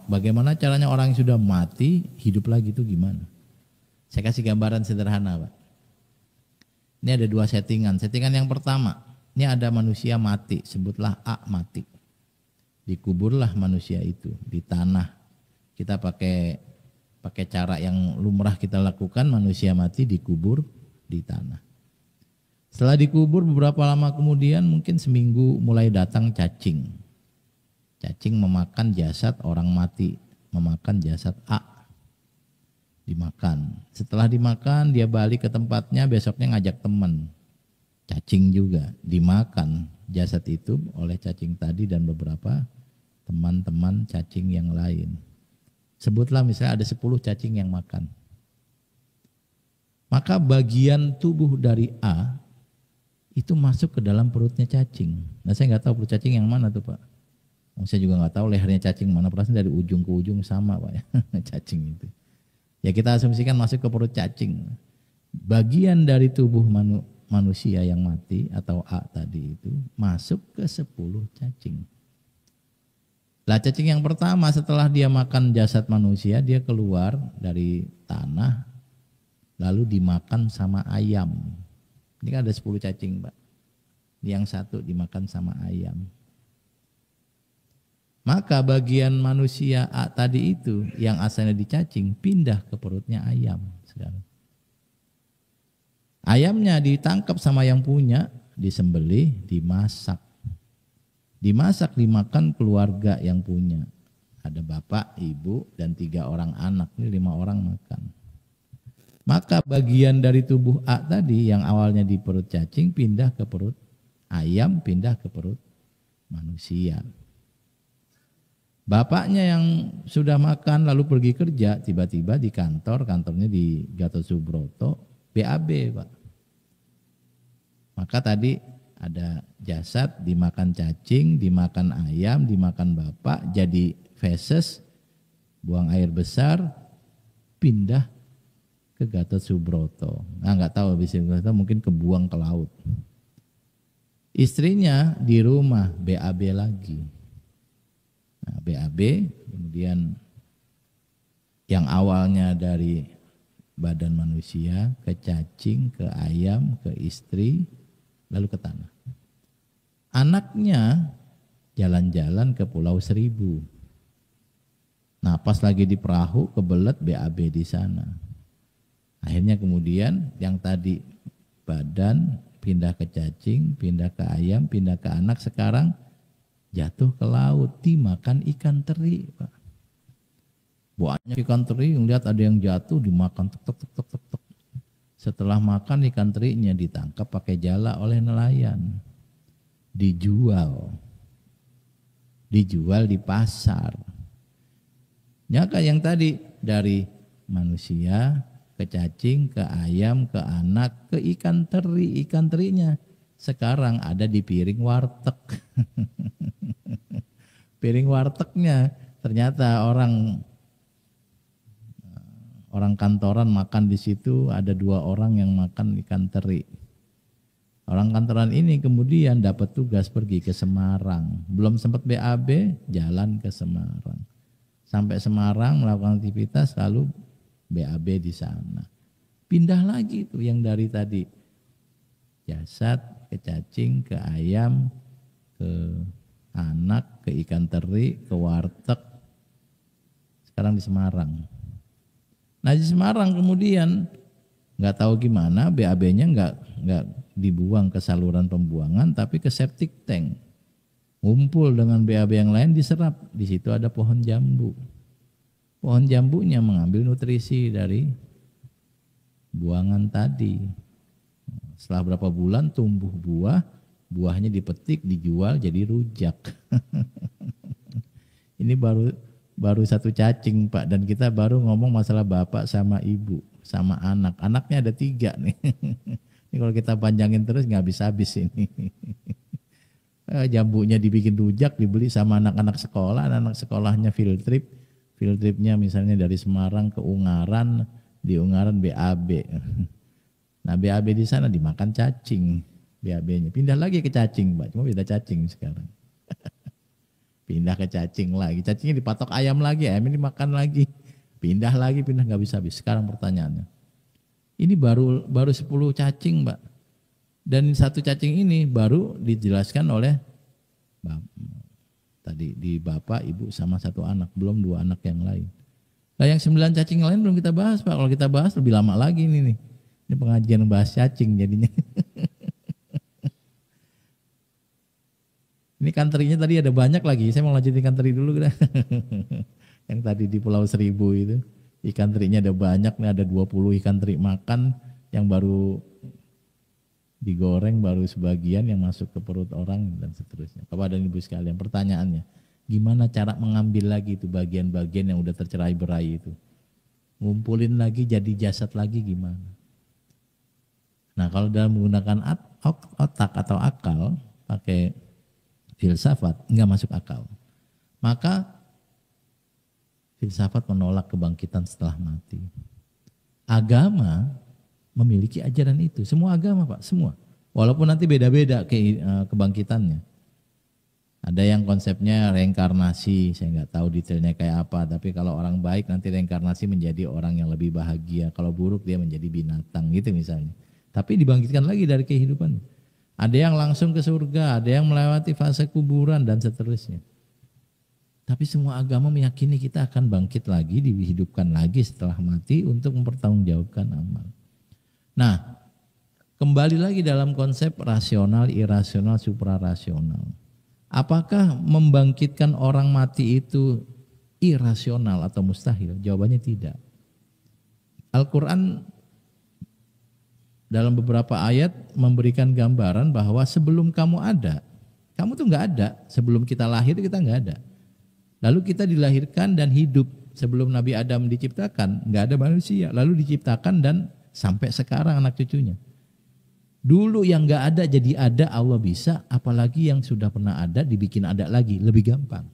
Bagaimana caranya orang yang sudah mati hidup lagi itu gimana? Saya kasih gambaran sederhana, Pak. Ini ada dua settingan. Settingan yang pertama, ini ada manusia mati, sebutlah A mati. Dikuburlah manusia itu di tanah. Kita pakai cara yang lumrah kita lakukan, manusia mati dikubur di tanah. Setelah dikubur beberapa lama kemudian, mungkin seminggu, mulai datang cacing. Cacing memakan jasad orang mati, memakan jasad A. Dimakan. Setelah dimakan dia balik ke tempatnya, besoknya ngajak teman. Cacing juga dimakan jasad itu oleh cacing tadi dan beberapa teman-teman cacing yang lain. Sebutlah misalnya ada 10 cacing yang makan. Maka bagian tubuh dari A itu masuk ke dalam perutnya cacing. Nah saya nggak tahu perut cacing yang mana tuh Pak. Saya juga nggak tahu lehernya cacing mana, perasaan dari ujung ke ujung sama Pak ya cacing itu. Ya kita asumsikan masuk ke perut cacing. Bagian dari tubuh manusia yang mati atau A tadi itu masuk ke 10 cacing. Lah cacing yang pertama setelah dia makan jasad manusia, dia keluar dari tanah lalu dimakan sama ayam. Ini kan ada 10 cacing Pak. Yang satu dimakan sama ayam. Maka bagian manusia A tadi itu yang asalnya di cacing pindah ke perutnya ayam sekarang. Ayamnya ditangkap sama yang punya, disembelih, dimasak. Dimasak dimakan keluarga yang punya. Ada bapak, ibu, dan 3 orang anak. Ini 5 orang makan. Maka bagian dari tubuh A tadi yang awalnya di perut cacing pindah ke perut ayam, pindah ke perut manusia. Bapaknya yang sudah makan lalu pergi kerja, tiba-tiba di kantornya di Gatot Subroto, BAB Pak. Maka tadi ada jasad dimakan cacing, dimakan ayam, dimakan bapak, jadi feses, buang air besar, pindah ke Gatot Subroto. Nah nggak tahu habis itu mungkin kebuang ke laut. Istrinya di rumah BAB lagi. Nah, BAB kemudian yang awalnya dari badan manusia ke cacing, ke ayam, ke istri, lalu ke tanah. Anaknya jalan-jalan ke Pulau Seribu. Nah pas lagi di perahu kebelet BAB di sana. Akhirnya kemudian yang tadi badan pindah ke cacing, pindah ke ayam, pindah ke anak, sekarang jatuh ke laut, dimakan ikan teri, Pak. Banyak ikan teri, lihat ada yang jatuh dimakan tek tek tek tek tek. Setelah makan ikan terinya ditangkap pakai jala oleh nelayan. Dijual di pasar. Nyaka yang tadi dari manusia ke cacing, ke ayam, ke anak, ke ikan teri. Ikan terinya sekarang ada di piring warteg. Piring wartegnya ternyata orang kantoran makan di situ, ada 2 orang yang makan ikan teri. Orang kantoran ini kemudian dapat tugas pergi ke Semarang. Belum sempat BAB, jalan ke Semarang. Sampai Semarang melakukan aktivitas, lalu BAB di sana. Pindah lagi tuh yang dari tadi. Jasad, ke cacing, ke ayam, ke anak, ke ikan teri, ke warteg. Sekarang di Semarang. Nah di Semarang kemudian nggak tahu gimana BAB-nya nggak dibuang ke saluran pembuangan tapi ke septic tank. Ngumpul dengan BAB yang lain diserap. Di situ ada pohon jambu. Pohon jambunya mengambil nutrisi dari buangan tadi. Setelah berapa bulan tumbuh buah, buahnya dipetik, dijual jadi rujak. Ini baru 1 cacing Pak, dan kita baru ngomong masalah bapak sama ibu sama anak. Anaknya ada 3 nih. Ini kalau kita panjangin terus nggak habis-habis ini. Jambunya dibikin rujak, dibeli sama anak-anak sekolah, anak sekolahnya field tripnya misalnya dari Semarang ke Ungaran, di Ungaran BAB. Nah BAB di sana dimakan cacing, BAB-nya pindah lagi ke cacing Pak, cuma beda cacing sekarang. Pindah ke cacing lagi. Cacingnya dipatok ayam lagi, ayamnya dimakan lagi. Pindah lagi, pindah nggak bisa habis. Sekarang pertanyaannya. Ini baru 10 cacing, Mbak. Dan satu cacing ini baru dijelaskan oleh tadi di bapak, ibu sama satu anak, belum 2 anak yang lain. Nah yang 9 cacing lain belum kita bahas, Pak. Kalau kita bahas lebih lama lagi ini nih. Ini pengajian bahas cacing jadinya. Ini ikan terinya tadi ada banyak lagi. Saya mau lanjutin ikan teri dulu. Yang tadi di Pulau Seribu itu. Ikan terinya ada banyak nih, ada 20 ikan teri makan yang baru digoreng, baru sebagian yang masuk ke perut orang dan seterusnya. Bapak dan Ibu sekalian, pertanyaannya, gimana cara mengambil lagi itu bagian-bagian yang udah tercerai-berai itu? Ngumpulin lagi jadi jasad lagi gimana? Nah kalau dalam menggunakan otak atau akal, pakai filsafat, enggak masuk akal. Maka filsafat menolak kebangkitan setelah mati. Agama memiliki ajaran itu. Semua agama, Pak, semua. Walaupun nanti beda-beda kebangkitannya. Ada yang konsepnya reinkarnasi, saya nggak tahu detailnya kayak apa. Tapi kalau orang baik nanti reinkarnasi menjadi orang yang lebih bahagia. Kalau buruk dia menjadi binatang gitu misalnya. Tapi dibangkitkan lagi dari kehidupan. Ada yang langsung ke surga, ada yang melewati fase kuburan dan seterusnya. Tapi semua agama meyakini kita akan bangkit lagi, dihidupkan lagi setelah mati untuk mempertanggungjawabkan amal. Nah, kembali lagi dalam konsep rasional, irasional, suprarasional. Apakah membangkitkan orang mati itu irasional atau mustahil? Jawabannya tidak. Al-Quran dalam beberapa ayat memberikan gambaran bahwa sebelum kamu ada, kamu tuh nggak ada. Sebelum kita lahir kita nggak ada. Lalu kita dilahirkan dan hidup. Sebelum Nabi Adam diciptakan nggak ada manusia. Lalu diciptakan dan sampai sekarang anak cucunya. Dulu yang nggak ada jadi ada, Allah bisa. Apalagi yang sudah pernah ada dibikin ada lagi, lebih gampang.